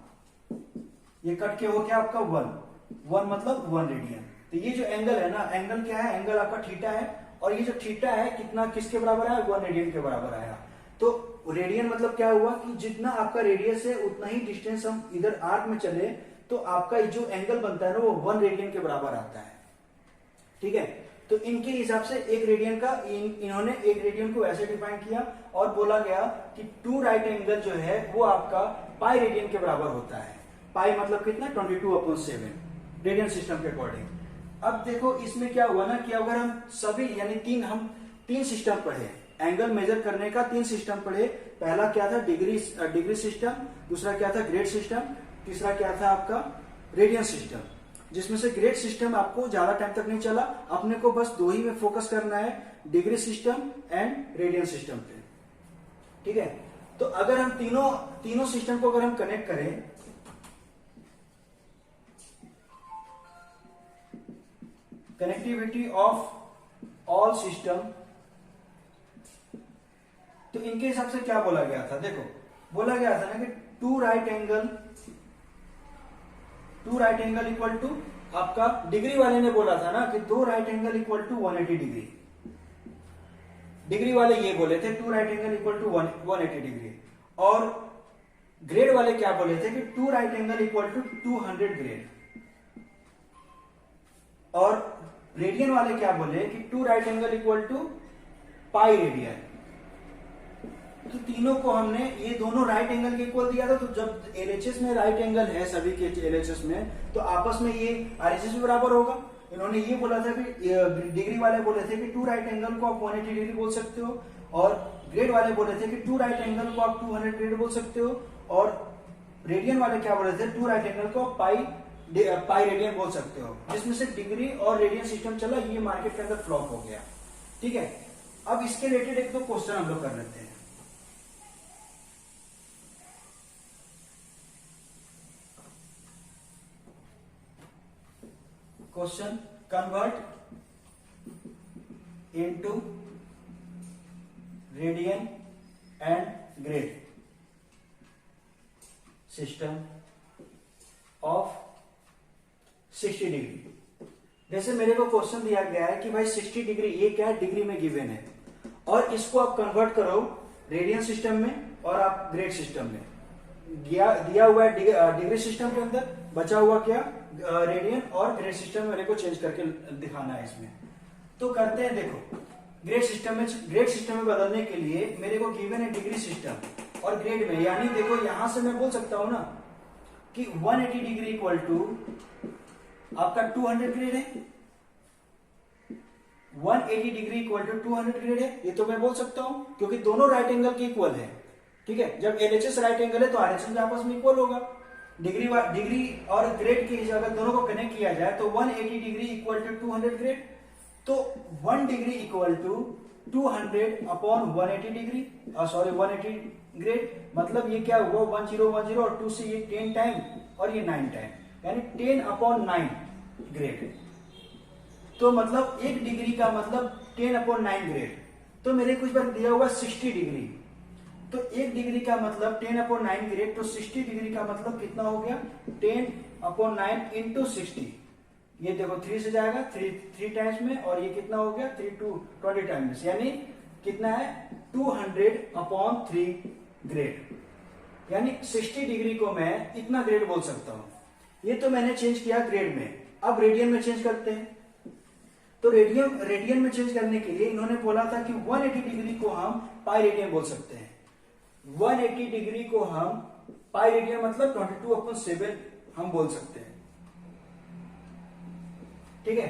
ये कट के हो गया आपका 1 मतलब 1 रेडियन। तो ये जो एंगल है ना, एंगल क्या है, एंगल आपका थीटा है, और ये जो थीटा है कितना, किसके बराबर आया, 1 रेडियन के बराबर आया। तो रेडियन मतलब क्या हुआ कि जितना आपका रेडियस है उतना ही डिस्टेंस हम इधर आर्क में चले तो आपका जो एंगल बनता है ना वो 1 रेडियन के बराबर आता है। ठीक है, तो इनके हिसाब से एक रेडियन का इन्होंने एक रेडियन को ऐसे डिफाइन किया और बोला गया कि टू राइट एंगल जो है वो आपका पाई रेडियन के बराबर होता है। पाई मतलब कितना, 22/7 रेडियन सिस्टम के अकॉर्डिंग। अब देखो इसमें क्या हुआ ना कि अगर हम सभी यानी तीन सिस्टम पढ़े, एंगल मेजर करने का 3 सिस्टम पढ़े। पहला क्या था, डिग्री सिस्टम, दूसरा क्या था, ग्रेड सिस्टम, तीसरा क्या था आपका रेडियन सिस्टम। जिसमें से ग्रेड सिस्टम आपको ज्यादा टाइम तक नहीं चला, अपने को बस 2 ही में फोकस करना है, degree system and radian system पे। ठीक है, तो अगर हम तीनों सिस्टम को अगर हम कनेक्ट करें, कनेक्टिविटी ऑफ ऑल सिस्टम, तो इनके हिसाब से क्या बोला गया था, देखो बोला गया था ना कि two right angle equal to, आपका डिग्री वाले ने बोला था ना कि 2 right angle equal to 180 degree. Degree वाले ये बोले थे 2 right angle equal to 180 degree, और ग्रेड वाले क्या बोले थे कि 2 right angle equal to 200 grade, और रेडियन वाले क्या बोले कि 2 right angle equal to pi radian. तो तीनों को हमने, ये दोनों राइट एंगल के इक्वल दिया था, तो जब एलएचएस में राइट एंगल है सभी के एलएचएस में, तो आपस में ये आरएचएस में बराबर होगा। इन्होंने ये बोला था कि डिग्री वाले बोले थे कि 2 राइट एंगल को आप 180 डिग्री बोल सकते हो, और ग्रेड वाले बोले थे कि 2 राइट एंगल को आप 200 ग्रेड बोल सकते हो, और रेडियन वाले क्या बोले थे, 2 राइट एंगल को पाई रेडियन बोल सकते हो। जिसमें से डिग्री और रेडियन सिस्टम चला, ये मार्केट के अंदर फ्लॉप हो गया। ठीक है, अब इसके रिलेटेड एक 2 क्वेश्चन हम लोग कर लेते हैं। Question, convert into radian and grade system of 60 degree. जैसे मेरे को क्वेश्चन दिया गया है कि भाई 60 डिग्री, ये क्या है, डिग्री में गिवन है, और इसको आप कन्वर्ट करो रेडियन सिस्टम में और आप ग्रेड सिस्टम में। दिया हुआ है डिग्री सिस्टम के अंदर, बचा हुआ क्या रेडियन, और ग्रेड सिस्टम में मेरे को चेंज करके दिखाना है इसमें। तो करते हैं, देखो ग्रेड सिस्टम में बदलने के लिए मेरे को गिवन है डिग्री सिस्टम और ग्रेड में, यानी देखो यहां से मैं बोल सकता हूं ना कि 180 डिग्री इक्वल टू आपका 200 ग्रेड है, 180 डिग्री इक्वल टू 200 ग्रेड है, ये तो मैं बोल सकता हूं क्योंकि दोनों राइट एंगल के इक्वल है। ठीक है, जब एलएचएस राइट एंगल है तो आरएचएस भी आपस में इक्वल होगा। डिग्री और ग्रेड के अगर दोनों को कनेक्ट किया जाए तो 180 डिग्री इक्वल टू 200 ग्रेड, तो 1 degree equal to 200 upon 180 degree, sorry 180 grade, मतलब ये क्या हुआ 1010 और 2 से ये 10 टाइम और ये 9 टाइम, यानी 10 अपॉन 9 ग्रेड। तो मतलब 1 डिग्री का मतलब 10 अपॉन 9 ग्रेड। तो मेरे कुछ बार दिया हुआ 60 डिग्री, तो 1 डिग्री का मतलब 10 अपॉन 9 ग्रेड, तो 60 डिग्री का मतलब कितना हो गया 10 अपॉन 9 इंटू 60। ये देखो 3 से जाएगा 3 टाइम्स में, और ये कितना हो गया 3 to 20 टाइम्स, यानी कितना है 200 अपॉन 3 ग्रेड, यानी 60 डिग्री को मैं इतना ग्रेड बोल सकता हूं। ये तो मैंने चेंज किया ग्रेड में, अब रेडियन में चेंज करते हैं। तो रेडियन में चेंज करने के लिए इन्होंने बोला था कि 180 डिग्री को हम पाई रेडियन बोल सकते हैं। 180 डिग्री को हम पाई रेडियन मतलब 22/7 हम बोल सकते हैं। ठीक है,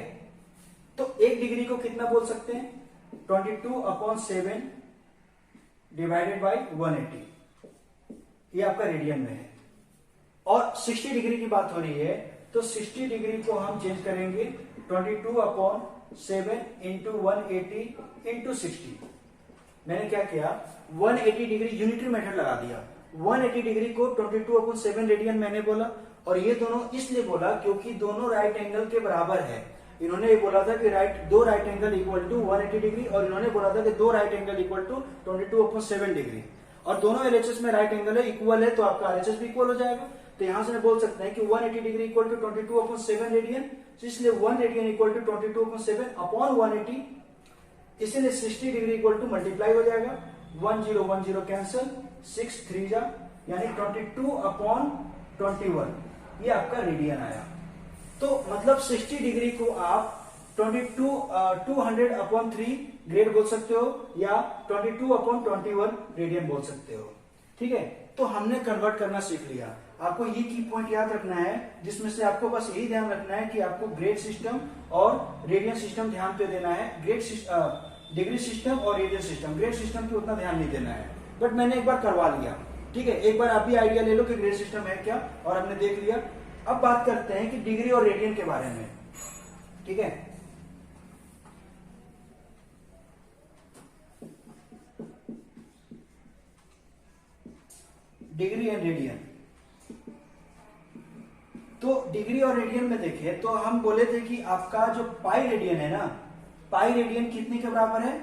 तो 1 डिग्री को कितना बोल सकते हैं 22/7 डिवाइडेड बाई 180, ये आपका रेडियन में है। और 60 डिग्री की बात हो रही है तो 60 डिग्री को हम चेंज करेंगे 22/7 इंटू 180 इंटू 60। मैंने क्या किया 180 डिग्री यूनिटरी मेथड लगा दिया, 180 डिग्री को 22/7 रेडियन मैंने बोला, और ये दोनों इसलिए बोला क्योंकि दोनों राइट एंगल के बराबर है। इन्होंने ये बोला था कि दो right angle equal to 180 degree, और इन्होंने बोला था कि दो right angle equal to 22/7 degree, और दोनों एलएचएस में राइट एंगल है, इक्वल है, तो आपका आरएचएस भी इक्वल हो जाएगा। तो यहां से मैं बोल सकते हैं कि 180 डिग्री इक्वल टू 22/7 रेडियन, इसलिए 1 रेडियन इक्वल टू 22/7 अपॉन 180, इसीलिए 60 डिग्री इक्वल टू मल्टीप्लाई हो जाएगा, 1010 कैंसल, 6 3 जा, यानी 22/21, ये आपका रेडियन आया। तो मतलब 60 डिग्री को आप 200/3 ग्रेड बोल सकते हो या 22/21 रेडियन बोल सकते हो। ठीक है, तो हमने कन्वर्ट करना सीख लिया। आपको ये की पॉइंट याद रखना है, जिसमें से आपको बस यही ध्यान रखना है कि आपको ग्रेड सिस्टम और रेडियन सिस्टम ध्यान पे देना है। डिग्री सिस्टम और रेडियन सिस्टम, ग्रेड सिस्टम पे उतना ध्यान नहीं देना है, बट मैंने एक बार करवा लिया। ठीक है, एक बार आप भी आइडिया ले लो कि ग्रेड सिस्टम है क्या, और हमने देख लिया। अब बात करते हैं कि डिग्री और रेडियन के बारे में। ठीक है, डिग्री एंड रेडियन। तो डिग्री और रेडियन में देखें तो हम बोले थे कि आपका जो पाई रेडियन है ना, पाई रेडियन कितने के बराबर है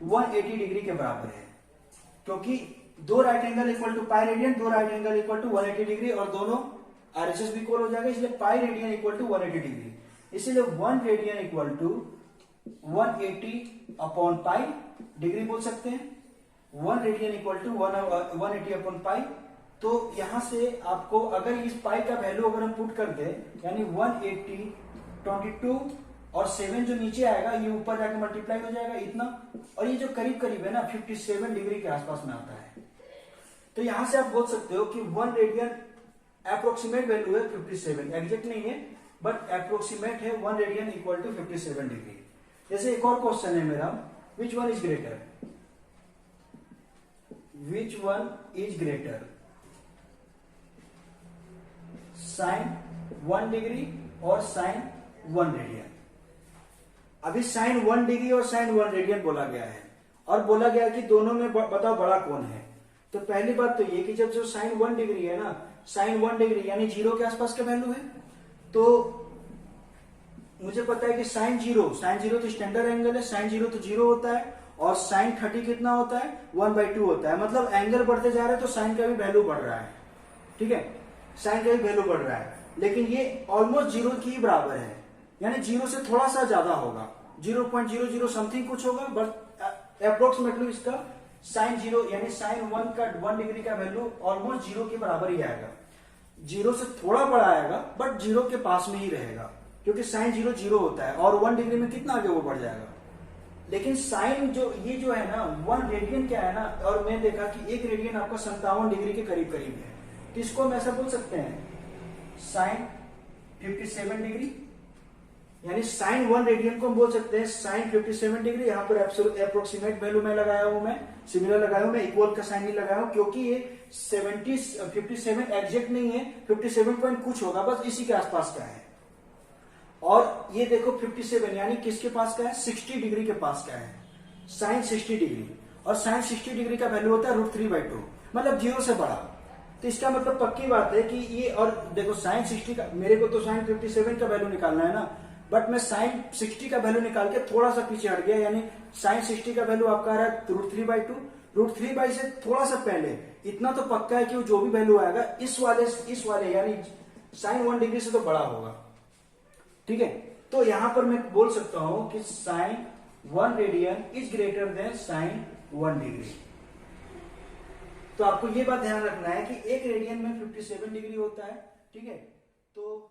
180 डिग्री के बराबर है, क्योंकि दो right angle equal to pi radian, दो right angle equal to 180 degree, और दोनों आरएचएस भी इक्वल हो जाएगा, इसलिए pi radian equal to 180 degree, इसीलिए 1 radian equal to 180 upon pi degree बोल सकते हैं। 1 radian equal to 180 upon pi. तो यहां से आपको अगर इस पाई का वैल्यू अगर हम पुट कर दे, यानी 180 22 और 7 जो नीचे आएगा ये ऊपर जाके मल्टीप्लाई हो जाएगा इतना, और ये जो करीब करीब है ना 57 डिग्री के आसपास में आता है। तो यहां से आप बोल सकते हो कि 1 रेडियन अप्रोक्सीमेट वैल्यू है 57, एग्जैक्ट नहीं है बट अप्रोक्सीमेट है 1 रेडियन इक्वल टू 57 डिग्री। जैसे एक और क्वेश्चन है मेरा, which one is greater, which one is greater, sine 1 degree और साइन 1 रेडियन। अभी साइन 1 डिग्री और साइन 1 रेडियन बोला गया है, और बोला गया कि दोनों में बताओ बड़ा कौन है। तो पहली बात तो ये कि जब जो साइन 1 डिग्री है ना, साइन 1 डिग्री यानी 0 के आसपास का वैल्यू है, तो मुझे पता है कि साइन 0 तो स्टैंडर्ड एंगल है, साइन 0 तो 0 होता है, और साइन 30 कितना होता है 1/2 होता है, मतलब एंगल बढ़ते जा रहे हैं तो साइन का भी वैल्यू बढ़ रहा है। ठीक है, साइन का भी वैल्यू बढ़ रहा है, लेकिन ये ऑलमोस्ट 0 की बराबर है, यानी 0 से थोड़ा सा ज्यादा होगा, 0.00 समथिंग कुछ होगा, बट अप्रोक्सीमेटली इसका साइन 0 यानी साइन 1 का 1 डिग्री का वैल्यू ऑलमोस्ट 0 के बराबर ही आएगा। 0 से थोड़ा बड़ा आएगा बट 0 के पास में ही रहेगा, क्योंकि साइन 0 0 होता है और 1 डिग्री में कितना आगे वो बढ़ जाएगा। लेकिन साइन जो ये जो है ना 1 रेडियन क्या है ना, और मैं देखा कि 1 रेडियन आपका 57 डिग्री के करीब करीब है, तो इसको हम ऐसा बोल सकते हैं साइन 57 डिग्री, यानी साइन 1 रेडियन को हम बोल सकते हैं साइन 57 डिग्री। यहां पर अप्रोक्सीमेट वैल्यू मैं लगाया हूं, मैं सिमिलर लगाया हूं, मैं इक्वल का साइन नहीं लगाया हूं, क्योंकि ये 57 एग्जैक्ट नहीं है, 57 पॉइंट कुछ होगा, बस इसी के आसपास का है। और ये देखो 57 यानी किसके पास का है, 60 डिग्री के पास का है, साइन 60 डिग्री, और साइन 60 डिग्री का वैल्यू होता है √3/2, मतलब 0 से बड़ा। तो इसका मतलब पक्की बात है कि ये, और देखो साइन 60 का, मेरे को तो साइन 57 का वैल्यू निकालना है ना, बट मैं साइन 60 का वैल्यू निकाल के थोड़ा सा पीछे हट गया, यानी साइन 60 का वैल्यू आपका आ रहा है √3/2, √3 से थोड़ा सा पहले, इतना तो पक्का है कि वो जो भी वैल्यू आएगा इस वाले यानी साइन 1 डिग्री से तो बड़ा होगा। ठीक है, तो यहां पर मैं बोल सकता हूं कि sine 1 radian is greater than sine 1 degree. तो आपको ये बात ध्यान रखना है कि 1 रेडियन में 57 डिग्री होता है। ठीक है, तो